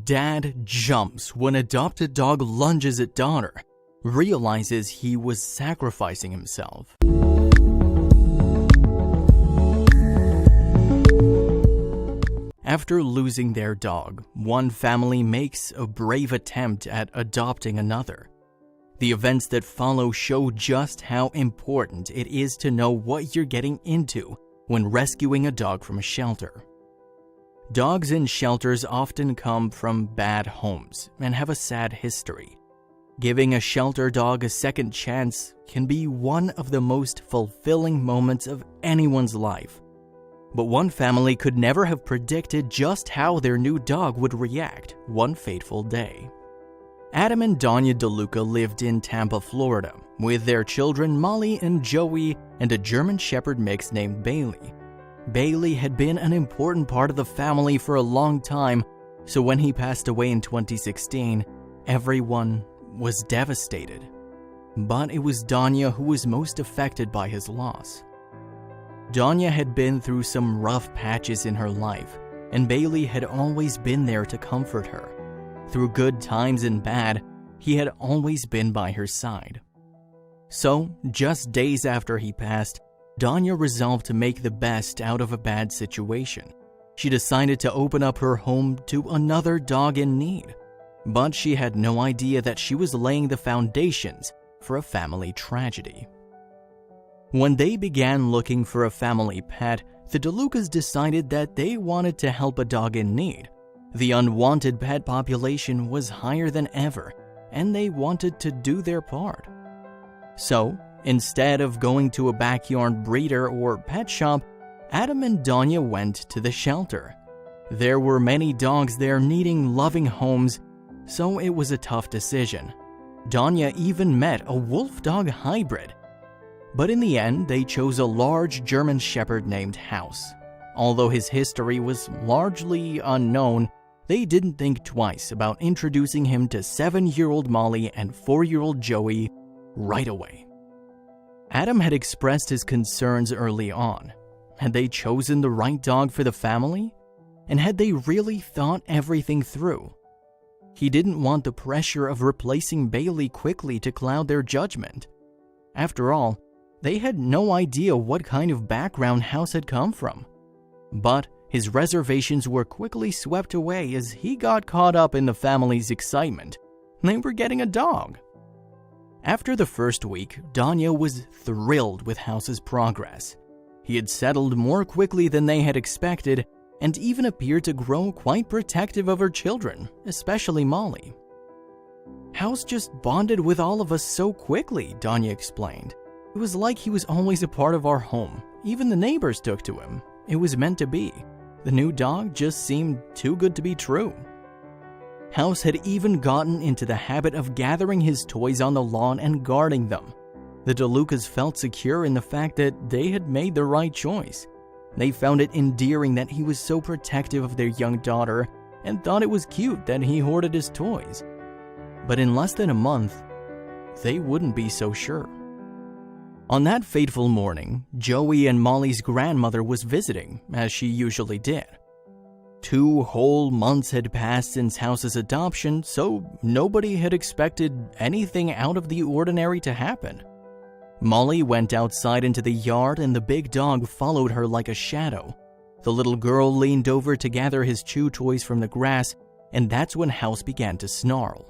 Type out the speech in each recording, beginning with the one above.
Dad jumps when adopted dog lunges at daughter, realizes he was sacrificing himself. After losing their dog, one family makes a brave attempt at adopting another. The events that follow show just how important it is to know what you're getting into when rescuing a dog from a shelter. Dogs in shelters often come from bad homes and have a sad history. Giving a shelter dog a second chance can be one of the most fulfilling moments of anyone's life. But one family could never have predicted just how their new dog would react one fateful day. Adam and Donya DeLuca lived in Tampa, Florida, with their children Molly and Joey and a German Shepherd mix named Bailey. Bailey had been an important part of the family for a long time, so when he passed away in 2016, everyone was devastated. But it was Donya who was most affected by his loss. Donya had been through some rough patches in her life, and Bailey had always been there to comfort her. Through good times and bad, he had always been by her side. So, just days after he passed, Donya resolved to make the best out of a bad situation. She decided to open up her home to another dog in need, but she had no idea that she was laying the foundations for a family tragedy. When they began looking for a family pet, the DeLucas decided that they wanted to help a dog in need. The unwanted pet population was higher than ever, and they wanted to do their part. So, instead of going to a backyard breeder or pet shop, Adam and Donya went to the shelter. There were many dogs there needing loving homes, so it was a tough decision. Donya even met a wolf dog hybrid. But in the end, they chose a large German Shepherd named House. Although his history was largely unknown, they didn't think twice about introducing him to 7-year-old Molly and 4-year-old Joey right away. Adam had expressed his concerns early on. Had they chosen the right dog for the family? And had they really thought everything through? He didn't want the pressure of replacing Bailey quickly to cloud their judgment. After all, they had no idea what kind of background House had come from. But his reservations were quickly swept away as he got caught up in the family's excitement. They were getting a dog. After the first week, Donya was thrilled with House's progress. He had settled more quickly than they had expected and even appeared to grow quite protective of her children, especially Molly. House just bonded with all of us so quickly, Donya explained. It was like he was always a part of our home. Even the neighbors took to him. It was meant to be. The new dog just seemed too good to be true. House had even gotten into the habit of gathering his toys on the lawn and guarding them. The DeLucas felt secure in the fact that they had made the right choice. They found it endearing that he was so protective of their young daughter and thought it was cute that he hoarded his toys. But in less than a month, they wouldn't be so sure. On that fateful morning, Joey and Molly's grandmother was visiting, as she usually did. 2 whole months had passed since House's adoption, so nobody had expected anything out of the ordinary to happen. Molly went outside into the yard and the big dog followed her like a shadow. The little girl leaned over to gather his chew toys from the grass, and that's when House began to snarl.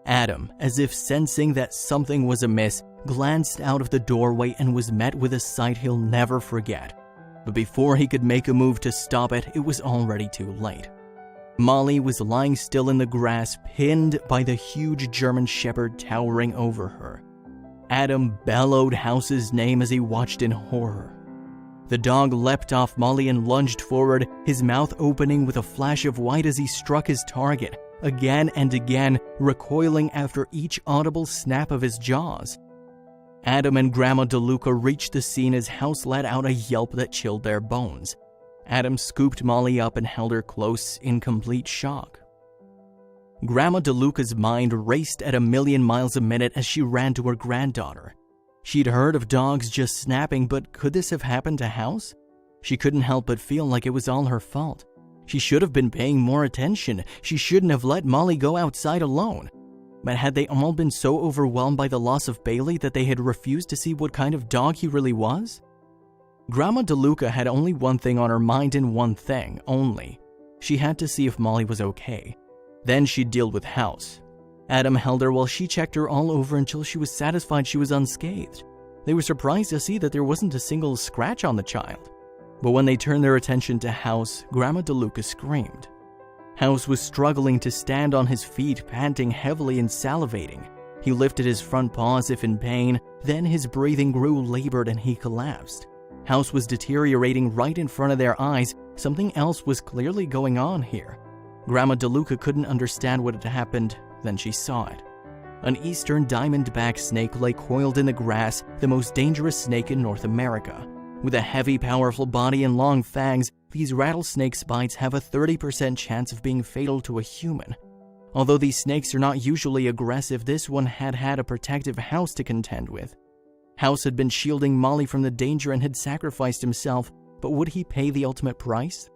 Adam, as if sensing that something was amiss, glanced out of the doorway and was met with a sight he'll never forget. But before he could make a move to stop it, it was already too late. Molly was lying still in the grass, pinned by the huge German Shepherd towering over her. Adam bellowed House's name as he watched in horror. The dog leapt off Molly and lunged forward, his mouth opening with a flash of white as he struck his target, again and again, recoiling after each audible snap of his jaws. Adam and Grandma DeLuca reached the scene as House let out a yelp that chilled their bones. Adam scooped Molly up and held her close in complete shock. Grandma DeLuca's mind raced at 1,000,000 miles a minute as she ran to her granddaughter. She'd heard of dogs just snapping, but could this have happened to House? She couldn't help but feel like it was all her fault. She should have been paying more attention. She shouldn't have let Molly go outside alone. But had they all been so overwhelmed by the loss of Bailey that they had refused to see what kind of dog he really was? Grandma DeLuca had only one thing on her mind and one thing only. She had to see if Molly was okay. Then she'd deal with House. Adam held her while she checked her all over until she was satisfied she was unscathed. They were surprised to see that there wasn't a single scratch on the child. But when they turned their attention to House, Grandma DeLuca screamed. House was struggling to stand on his feet, panting heavily and salivating. He lifted his front paw as if in pain, then his breathing grew labored and he collapsed. House was deteriorating right in front of their eyes. Something else was clearly going on here. Grandma DeLuca couldn't understand what had happened, then she saw it. An eastern diamondback snake lay coiled in the grass, the most dangerous snake in North America. With a heavy, powerful body and long fangs, these rattlesnake bites have a 30% chance of being fatal to a human. Although these snakes are not usually aggressive, this one had had a protective House to contend with. House had been shielding Molly from the danger and had sacrificed himself, but would he pay the ultimate price?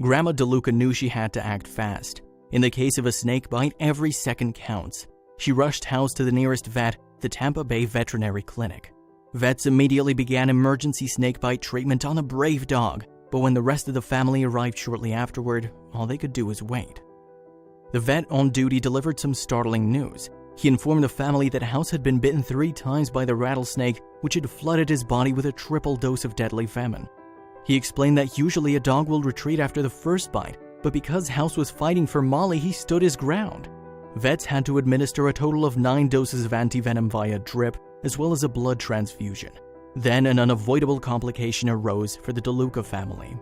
Grandma DeLuca knew she had to act fast. In the case of a snake bite, every second counts. She rushed House to the nearest vet, the Tampa Bay Veterinary Clinic. Vets immediately began emergency snakebite treatment on the brave dog, but when the rest of the family arrived shortly afterward, all they could do was wait. The vet on duty delivered some startling news. He informed the family that House had been bitten 3 times by the rattlesnake, which had flooded his body with a triple dose of deadly venom. He explained that usually a dog will retreat after the first bite, but because House was fighting for Molly, he stood his ground. Vets had to administer a total of 9 doses of antivenom via drip, as well as a blood transfusion. Then an unavoidable complication arose for the DeLuca family.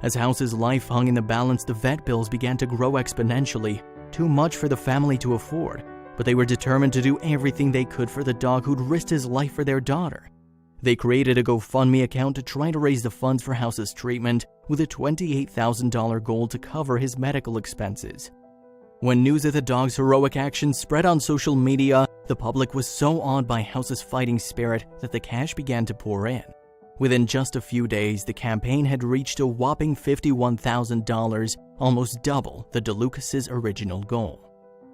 As House's life hung in the balance, the vet bills began to grow exponentially, too much for the family to afford, but they were determined to do everything they could for the dog who'd risked his life for their daughter. They created a GoFundMe account to try to raise the funds for House's treatment, with a $28,000 goal to cover his medical expenses. When news of the dog's heroic actions spread on social media, the public was so awed by House's fighting spirit that the cash began to pour in. Within just a few days, the campaign had reached a whopping $51,000, almost double the DeLucas' original goal.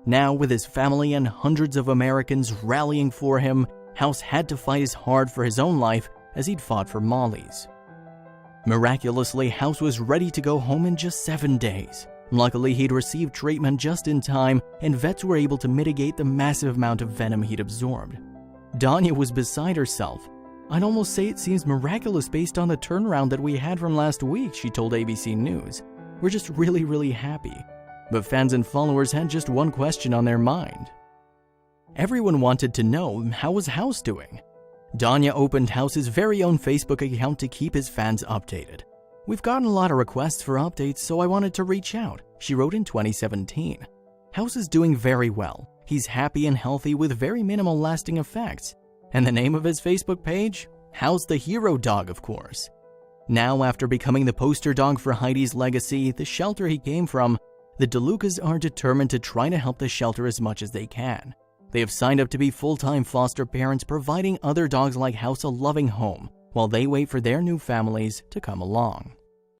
Now, with his family and hundreds of Americans rallying for him, House had to fight as hard for his own life as he'd fought for Molly's. Miraculously, House was ready to go home in just 7 days. Luckily, he'd received treatment just in time, and vets were able to mitigate the massive amount of venom he'd absorbed. Danya was beside herself. "I'd almost say it seems miraculous based on the turnaround that we had from last week," she told ABC News. "We're just really happy." But fans and followers had just one question on their mind. Everyone wanted to know, how was House doing? Danya opened House's very own Facebook account to keep his fans updated. "We've gotten a lot of requests for updates, so I wanted to reach out," she wrote in 2017. House is doing very well. He's happy and healthy with very minimal lasting effects. And the name of his Facebook page? House the Hero Dog, of course. Now, after becoming the poster dog for Heidi's legacy, the shelter he came from, the DeLucas are determined to try to help the shelter as much as they can. They have signed up to be full-time foster parents, providing other dogs like House a loving home, while they wait for their new families to come along.